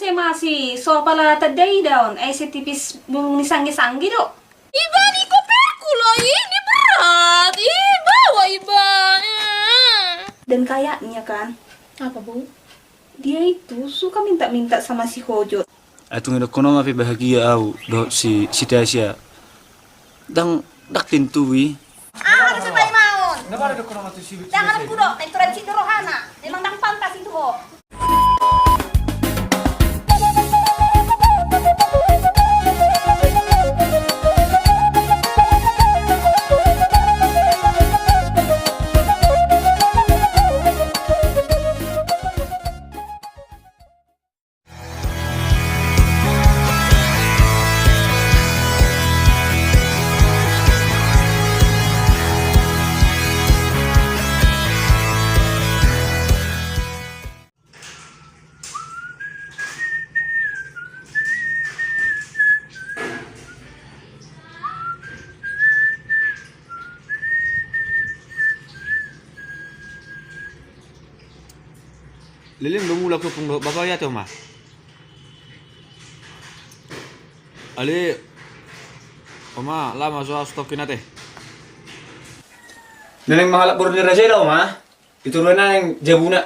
se masih so pala tadai daun ay si tipis bumung ni sanggi-sanggi do. Iba di koperku loh, ini berat. Ih, bawa Iba. Dan kayaknya kan Apa, Bu? dia itu suka minta-minta sama si Hojo. Atong ina kono mapi bahagia au do si Tasya. Dang dak tintui. Ah, ada sebaik maun. Napa ada kono mati si Jangan kudo, tenturan si rohana. Memang dang pantas itu ho. Lilin lumula ko pung babaya to ma. Ali Oma, lama so stokin nate. Neneng mahalap buru ni raja dah Oma. Itu na yang jabuna.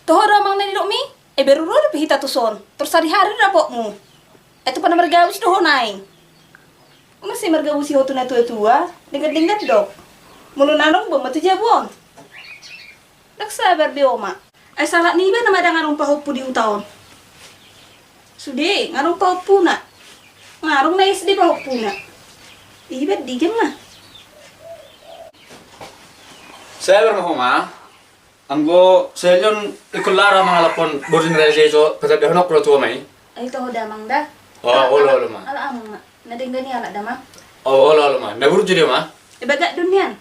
Toho ramang na nilok mi, e beruro na pihita tuson. Terus hari-hari rapok mo. Ito pa na margawis doho naing. Masih margawis si Hoto na tua-tua, dengar-dengar dok. Mulu nanong ba matu jabon. Nagsabar bi Oma. Ay salat ni ba na madangarong pahupo di utaon. Sudi, ngarong pahupo na. Ngarong na isdi pahupo na. Ibad di jam na. Saya bermahoma. Anggo saya jon ikulara mga lapon buru ni raja so patad honok pro tuwa mai. Ay toho damang da. Oh, olo ma. Ala amang na. Nadinggani ala damang. Oh, olo ma. Naburu jadi ma. Ibaga dunyan.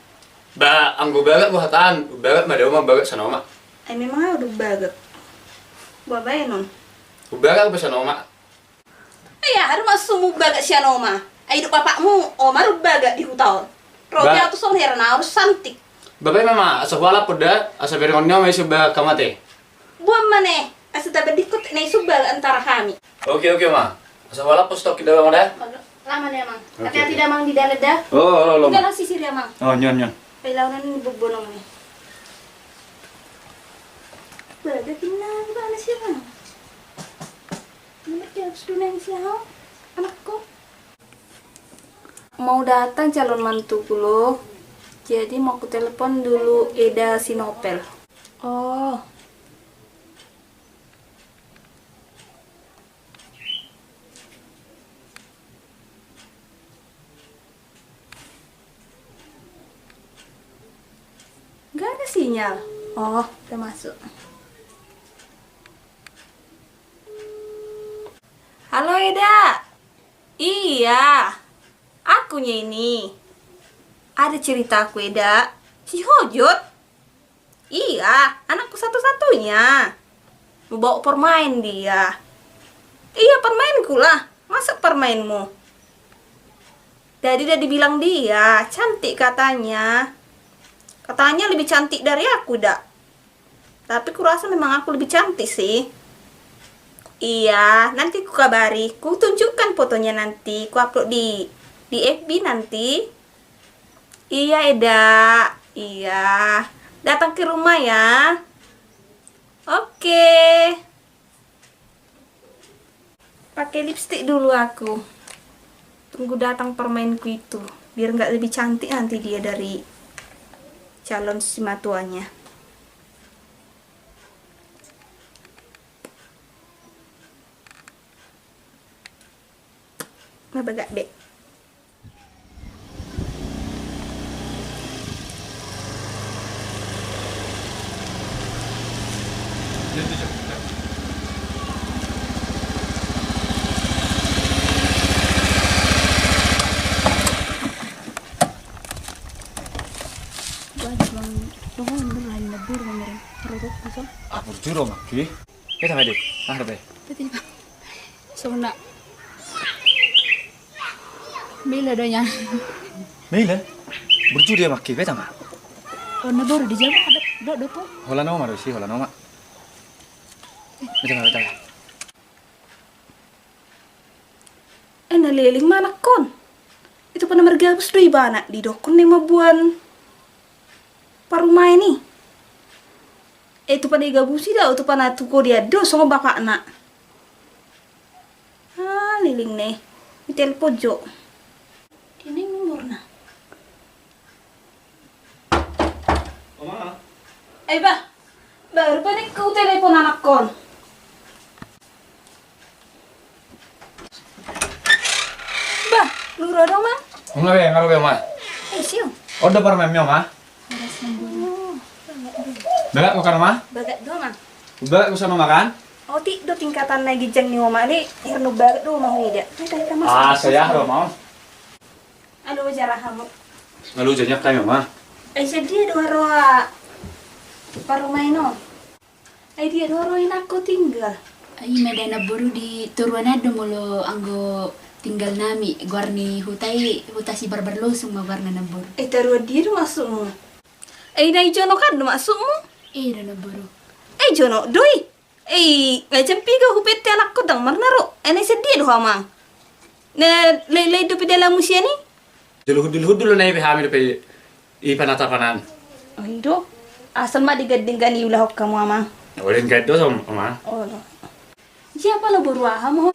Ba anggo bagat buhatan, bagat madeu ma bagat sanoma. Ay memang nga udah bagat. Babay nun. Bagat ba sanoma? Ay harus masuk bagat siya noma. Ay do papakmu, o marubaga di hutaon. Roti Ba- atau son herna harus santik. Babay mama asa wala poda asa beronnya may suba kamate. Buam mana? Asa dapat dikut na isubal antara kami. Oke ma. Asa wala po stok kita bang ada? Lama na mang. Oke, Hati-hati oke. damang di dalada. Oh, Tinggal lang sisir ya mang. Oh, nyon. Pailawan ni bugbonong ni. Bagat na ba na siya mang? Namat kaya gusto na siya ho? Anak ko. Mau datang calon mantuku lo. Jadi mau ku telepon dulu Eda Sinopel. Oh. Gak ada sinyal. Oh, udah masuk. Halo Eda. Iya. Akunya ini. Ada cerita aku Eda. Si Hojot. Iya, anakku satu-satunya. Mau bawa permain dia. Iya, permainku lah. Masa permainmu? Tadi udah dibilang dia, cantik katanya. Katanya lebih cantik dari aku, dak. Tapi kurasa memang aku lebih cantik sih. Iya, nanti ku kabari. Ku tunjukkan fotonya nanti. Ku upload di FB nanti. Iya, Eda. Iya. Datang ke rumah ya. Oke. Pakai lipstik dulu aku. Tunggu datang permainku itu. Biar nggak lebih cantik nanti dia dari calon si matuanya. Mabagak dek. Ah, burjuro ma. Ki. Kita mede. Ah, be. Sona. Bila donya. Mailan. Burjuro dia makki beta ma. Oh, na baru di Jawa ada do po. Hola no ma si hola no ma. Betul. Naliling mana kon? Itu pada mergabus do ibana di dokon ni mabuan parumai ni. Itu pada igabusi dah itu pada tuko dia do sama bapak nak. Liling nih. Di telepon jo. Ini umur na. Oma. Bah. Baru pa nih kau telepon anak kon. Bah, lura dong mang. Ngabe ma. Siyo. Order para memyo ma. Bagat ko kan ma? Bagat do mang. Bagat ko sama makan? Ti do tingkatan lagi jeng ni oma ni. Irno bagat do mang ida. Saya ro mau. Alo jarah kamu. Lalu janyak kayo ma. Dia do roa. Parumai no. Dia do roin aku tinggal. Ay medana buru di Turwanado mulo anggo tinggal nami guarni hutasi barbarlosung mawarna na buru. Taruh dia do masukmu. Nai jono kan do masukmu. Na buru. Jono doi. Macam piga hupet anak ko dang marnaro. Nai sedih do hamang. Na lay do dalam musia ni. Dulu na ibe hamil pe ipanatapanan. Do. Asal mah digading gani ulah kamu amang. Oleh gado sama ma. Oh. Siapa lo buru aham?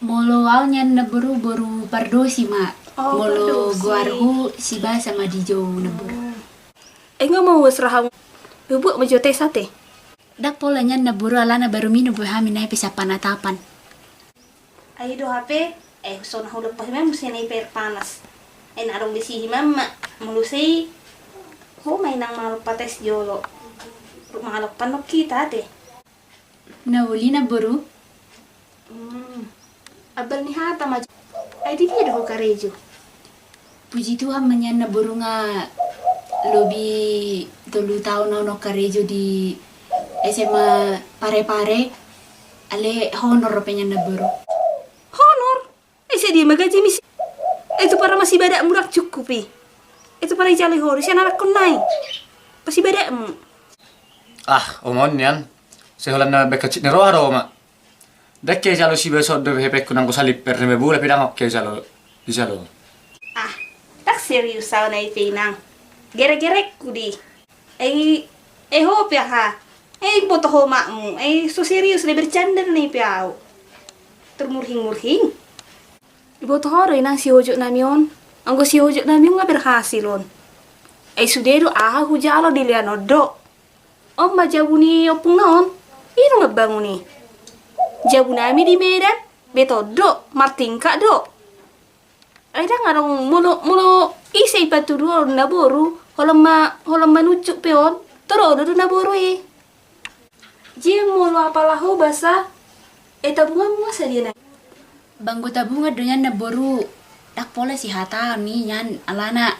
Molo awnya na buru pardosi ma. Molo Pardosi. guarhu siba sama dijo na buru. Nggak mau seraham. Bubuk majote sate. Dak polanya na buru alana baru minum buhamin na bisa panatapan. Ayo do HP. Son hau lepas memang mesti naik air panas. Narong bisi mama melusai. Mainang malu pates jolo. Rumah lepan lo kita deh. Na uli na buru. Abal ni hata maju. Dia do karejo. Puji Tuhan manyan na buru nga lobi 3 tahun na no karejo di SMA pare-pare. Ale honor penyan na buru. Honor. Dia magaji misi. Itu para masih badak murak cukupi. Itu para jali horis yang anak kunai. Masih badak Omon yan. Seholan na bekacit ni roa ma. Dekke jalo si besok do hepek kunang ko salip per ne bula pidang okke jalo. Di jalo. Tak serius sa na ipinang. Gere-gerek kudi. Hope ya ha. Boto ho makmu. So serius le bercanda na ipiao. Termurhing-murhing. Iboto horo inang si hojo namion. Anggo si hojo namion nga berhasilon. Sudero hujalo di liano do. Majabuni opung naon. Ino nga banguni. Jabunami di Medan. Beto do. Martingka do. Ada ngarong mulo isay paturo naboru. Holam manujuk peon. Toro do naboru Jia mulo apalahu basa. Tabungan sa dia na. Banggo tabunga donyan na buru. Dak pola si hata ni yan alana.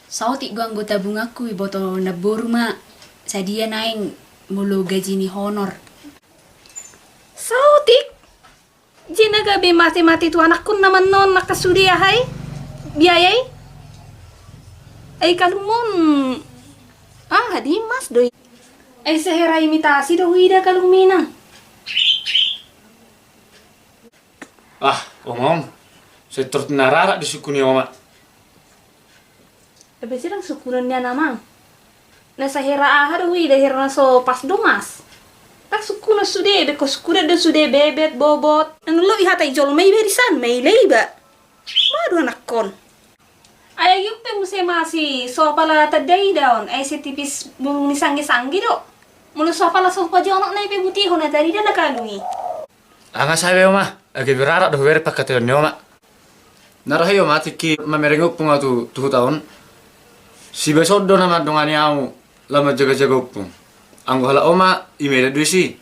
Sauti gua anggota bungaku iboto na buru ma. Sadia naing mulo gaji ni honor. Sautik. Jina gabi mati-mati tu anak kun naman non nakasudi ahay. Biayay. Kalumon. Di mas doy. Sehera imitasi do huida kalumina. Omong. Saya tertenarara di suku ni oma. Sirang sukunan niya namang. Nasa hera do huida hera so pas domas. Tak sukuna sude beko sukuna do sude bebet bobot. Lo ihatay jol may berisan may leiba. Madu anak kon. Ayayuk pe muse masih so pala taday daon. Si tipis misanggi-sanggi do. Mulu so pala so pa jonok na ipe butihon na tadi na nakalungi. Anga sabe oma. Agi berara do vere pakate ni oma. Narahay oma tiki mamerengok punga tu 2 tahun. Si besok do nama dongani au lama jaga-jaga upung. Anggo hala oma imeda duisi.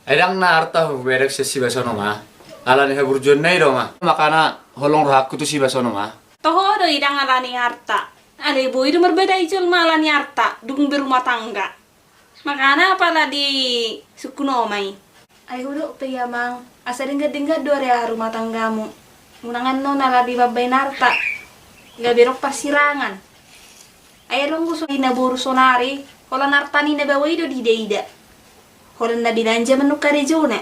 Edang na arta berek si besok oma. Ala ni heburjon nei do ma. Makana holong rohakku tu si besok oma. Toho do idang alani harta. Ale boy do berbeda ijol malani harta dung berumah tangga. Makana pala di suku nomai. Ay hudo pe yamang asa dengga-dengga do rea rumah tanggamu. Munangan no nalabi babay narta. Gabirok pasirangan. Ay long gusto na buru sonari. Hola narta ni na baway do di deida. Holan na binanja manu karejone.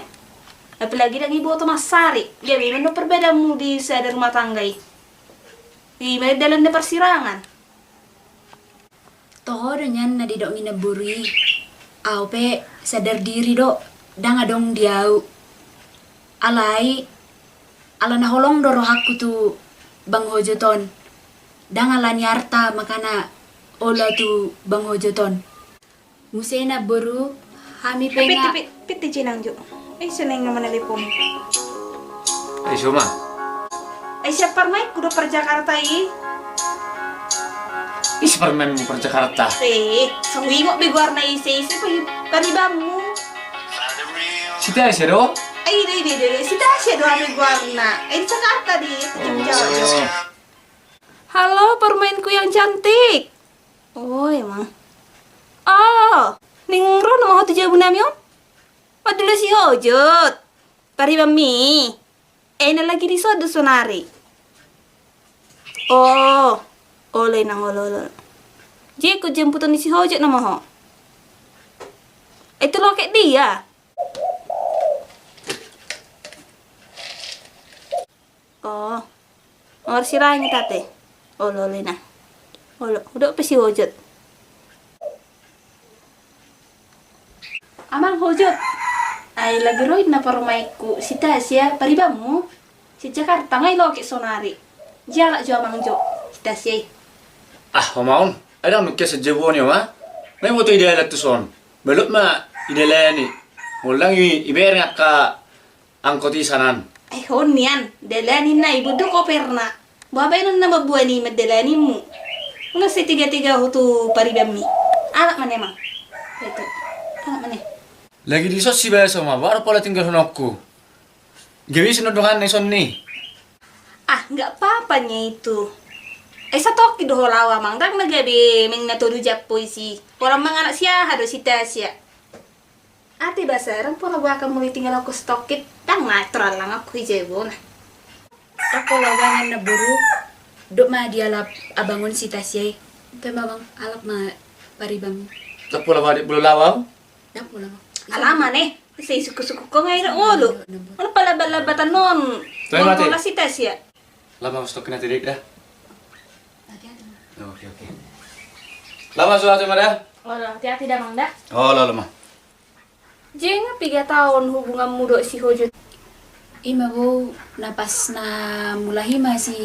Apalagi lagi boto masari. Jadi manu perbedamu di sa rumah tanggai. Di may dalan na persirangan. Toho nyan na di dok nginaburi. Aw pe sadar diri dok. Dang adong diau. Alai ala na holong doro hakku tu Bang Hojo ton. Dang ala nyarta makana ola tu Bang Hojo ton. Musena boru hami penga. Piti cinang jo. Ay suneng naman nalipom. Eh, Suma. Ay siya parmay kudo per Jakarta Is permen mo per Jakarta. Sawi mo biguar na isi-isi paribamu. Sita siya do? Ay, di. Si Tasya doang biguar na. Ay, di Jakarta di. Jawa jo. Halo, permainku yang cantik. Oh, emang. Oh, ning ro na mau tujuh bunam yon? Padahal si Hojot. Pari mami. Na lagi di sodo sonari. Oh, oleh nang olol. Jadi ku jemputan si Hojot nama ho. Itu loket dia. Oh, nomor sirahnya tate. Oleh na. Udah apa si Hojot? Amang Hojot. Ay lagi roid na parmaiku si Tasya paribamu. Si Jakarta ngai loket sonari. Jalak jo amang jo. Si Tasya. Ah, homaon. Ada nukia sejauh ni ma. May mo to idealat tu son. Belum ma idealani. Mulang iber ngaka angkoti sanan. Ay honian, dalani na ibudo ko perna. Babay nun na mabuani madalani mo. Una si tiga-tiga hutu paribami. Anak man emang. Ito. Anak man eh. Lagi di sos si beso ma. Baru pala tinggal honokku. Gawi sinodongan ni son ni. Ah, nggak apa-apanya itu. Sa toki doho lawa mang dang nagabi ming natudu japoy si. Orang mga anak siya hado si Tasya. Ate basarang pura baka muli tinggal aku stokit dang natural lang ako hijebo na. Ako lawangan na buru. Dok ma dialap abangun si Tasya. Ito bang alap ma paribang. Tak pula balik bulu lawang. Dak mo lang. Alaman eh. Sa suku-suku ko ngayon ulo. Ano pala balabatan nun? Tuloy mati. Wala si Tasya. Lama stokin na tirik dah. Oke. Lama sudah cuma dah. Wala, hati-hati dah mang dah. Oh, lama. Jeng 3 tahun hubungan muda si Hojot. Ima bo napas na mulahi si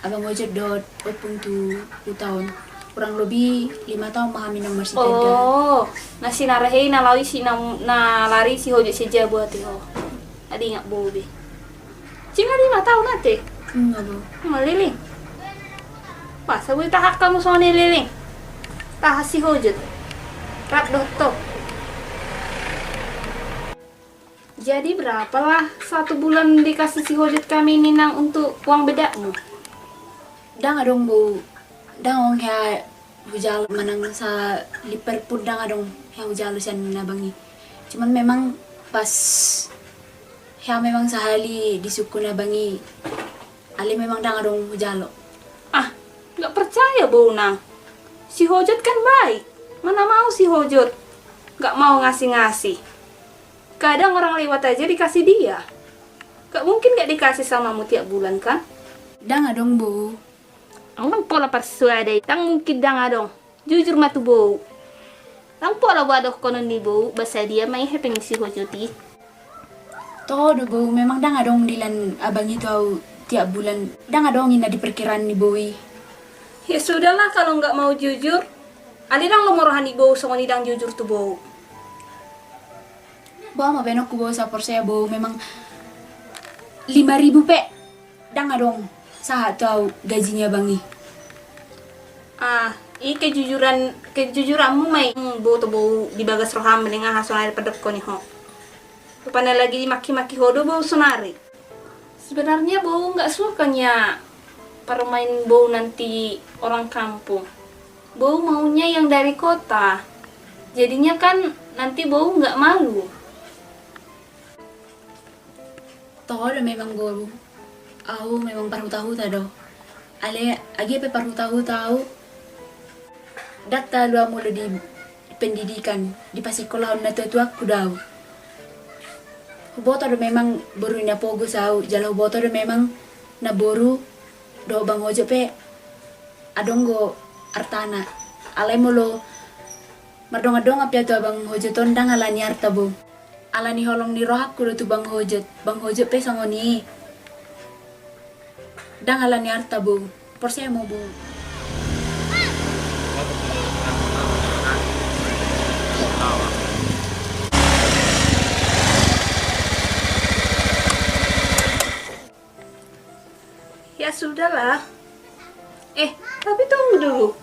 Abang Hojo dot opung tu tahun. Kurang lebih 5 tahun mahami nomor si Tenda. Oh, nasi narahe nalawi si na lari si Hojot saja buat ho. Adi ngak bobe. Jeng 5 tahun ate. Enggak bo. Maliling. Masa gue tahak kamu soal liling. Tahak si Hojot. Rap doto. Jadi berapalah 1 bulan dikasih si Hojot kami ninang untuk uang bedakmu? Dang adong bo. Dang ong kaya hujal manang sa Liverpool dang adong kaya hujal siya nabangi. Cuman memang pas kaya memang sahali disuku nabangi. Ali memang dang adong hujalo. Ah, nggak percaya bau nang. Si Hojot kan baik. Mana mau si Hojot nggak mau ngasih-ngasih. Kadang orang lewat aja dikasih dia. Gak mungkin gak dikasih sama mu tiap bulan kan? Dang adong bo. Ang pola persuade, tang mungkin dang adong. Jujur matu bau. Tang pola wadoh konon di bau, basa dia may hepeng si Hojoti. Todo bo, memang dang adong dilan abang itu au tiap bulan. Dang adong ina di perkiraan ni boi. Ya sudahlah kalau nggak mau jujur. Ali dang lomorohan di bau sama ni dang jujur tu bau. Bawa ma benok ku bawa sapor saya bawa memang 5.000 pe. Dang adong sahat tau gajinya bangi. Ah, kejujuranmu may bau tu bau di bagas roham menengah hasonari pedek ko ni ho. Rupanya lagi dimaki-maki hodo bau sonari. Sebenarnya bau nggak sukanya permain bau nanti orang kampung. Bau maunya yang dari kota. Jadinya kan nanti bau nggak malu. Toho do memang bolu. Aku memang paruh tahu tado. Ale agi pe paruh tahu. Dakta lu mulu pendidikan di pasikolah na tu aku daw. Boto do memang boru na pogo sau, jalo boto do memang na boru do bang hojo pe adonggo artana. Alai molo mardong-adong apya tu bang hojo tondang alani artabo. Alani holong ni rohak kudu tu bang hojo pe sangoni. Dang alani artabo. Porsi mo bu. Ya sudahlah. Tapi tunggu dulu.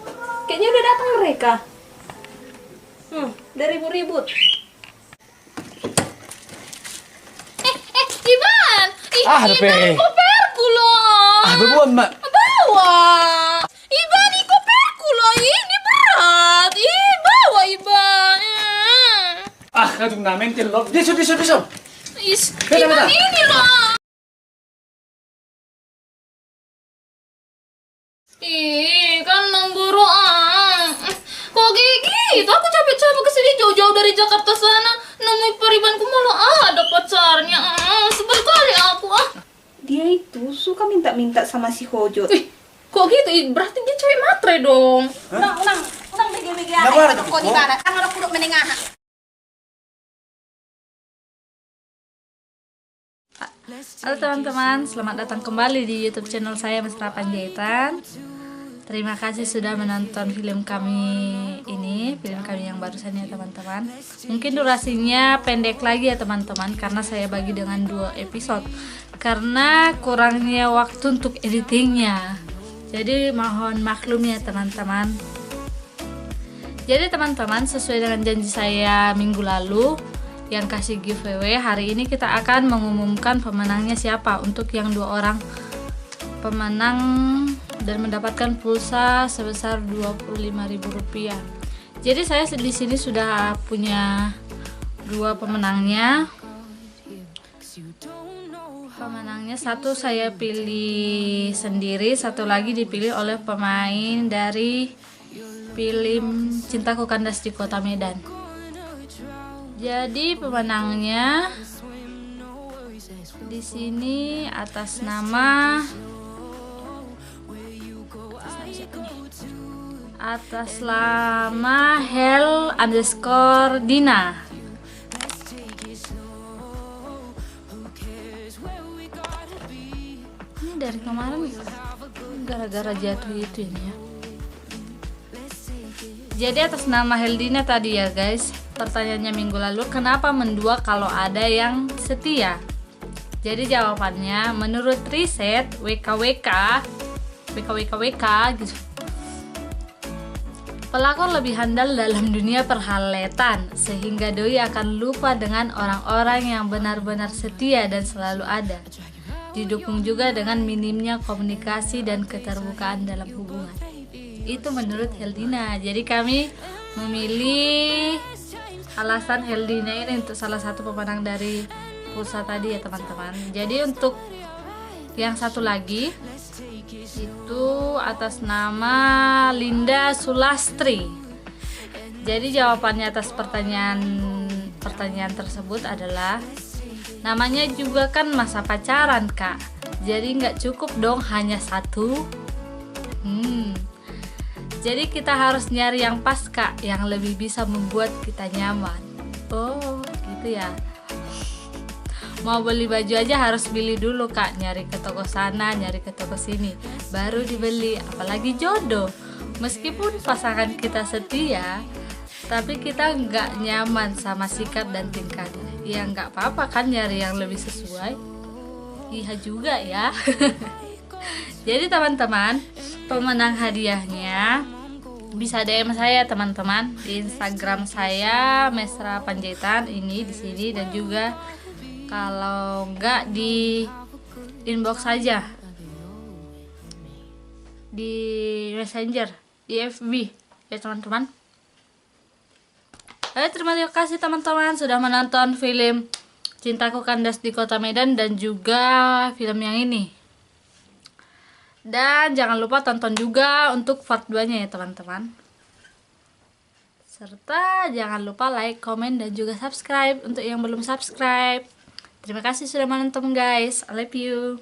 Kayaknya udah datang mereka. Udah ribut-ribut. Ivan! Pe. Koperku loh! Bebuan, Mak. Bawa! Ivan, ini koperku loh! Ini berat! Bawa, Ivan! Kadung na mental loh. Diso. Beda. Ivan ini loh! Kan memburu kok gitu? Aku capek-capek kesini jauh-jauh dari Jakarta sana. Nemui peribanku malah ada pacarnya. Sebel kali aku Dia itu suka minta-minta sama si Hojot. Kok gitu? Berarti dia cewek matre dong. Unang bege-bege Nabara ada. tuh, Kok di Kiko? mana? Tangan aku duduk menengah. Halo teman-teman, selamat datang kembali di YouTube channel saya Mesra Panjaitan. Terima kasih sudah menonton film kami yang barusan ya teman-teman. Mungkin durasinya pendek lagi ya teman-teman, karena saya bagi dengan 2 episode karena kurangnya waktu untuk editingnya. Jadi mohon maklum ya teman-teman. Jadi teman-teman, sesuai dengan janji saya minggu lalu yang kasih giveaway, hari ini kita akan mengumumkan pemenangnya siapa untuk yang 2 orang pemenang dan mendapatkan pulsa sebesar Rp25.000. Jadi saya di sini sudah punya 2 pemenangnya. Pemenangnya satu saya pilih sendiri, satu lagi dipilih oleh pemain dari film Cintaku Kandas di Kota Medan. Jadi pemenangnya di sini atas nama Hel_Dina. Ini dari kemarin gara-gara jatuh itu ini ya. Jadi atas nama Heldina tadi ya guys. Pertanyaannya minggu lalu, kenapa mendua kalau ada yang setia? Jadi jawabannya menurut riset WKWK gitu. Pelakor lebih handal dalam dunia perhaletan, sehingga doi akan lupa dengan orang-orang yang benar-benar setia dan selalu ada. Didukung juga dengan minimnya komunikasi dan keterbukaan dalam hubungan. Itu menurut Heldina. Jadi kami memilih alasan Heldina ini untuk salah satu pemenang dari pulsa tadi ya teman-teman. Jadi untuk yang satu lagi itu atas nama Linda Sulastri. Jadi jawabannya atas pertanyaan tersebut adalah, namanya juga kan masa pacaran kak, jadi nggak cukup dong hanya satu. Jadi kita harus nyari yang pas kak, yang lebih bisa membuat kita nyaman. Oh gitu ya. Mau beli baju aja harus beli dulu kak, nyari ke toko sana, nyari ke toko sini, baru dibeli. Apalagi jodoh. Meskipun pasangan kita setia, tapi kita nggak nyaman sama sikap dan tingkahnya, ya nggak apa-apa kan nyari yang lebih sesuai. Iya juga ya. Jadi teman-teman, pemenang hadiahnya bisa DM saya teman-teman di Instagram saya Mesra Panjaitan ini di sini, dan juga kalau enggak di inbox saja di Messenger, di FB ya teman-teman. Terima kasih teman-teman sudah menonton film Cintaku Kandas di Kota Medan dan juga film yang ini. Dan jangan lupa tonton juga untuk part 2-nya ya teman-teman. Serta jangan lupa like, komen, dan juga subscribe untuk yang belum subscribe. Terima kasih sudah menonton guys. I love you.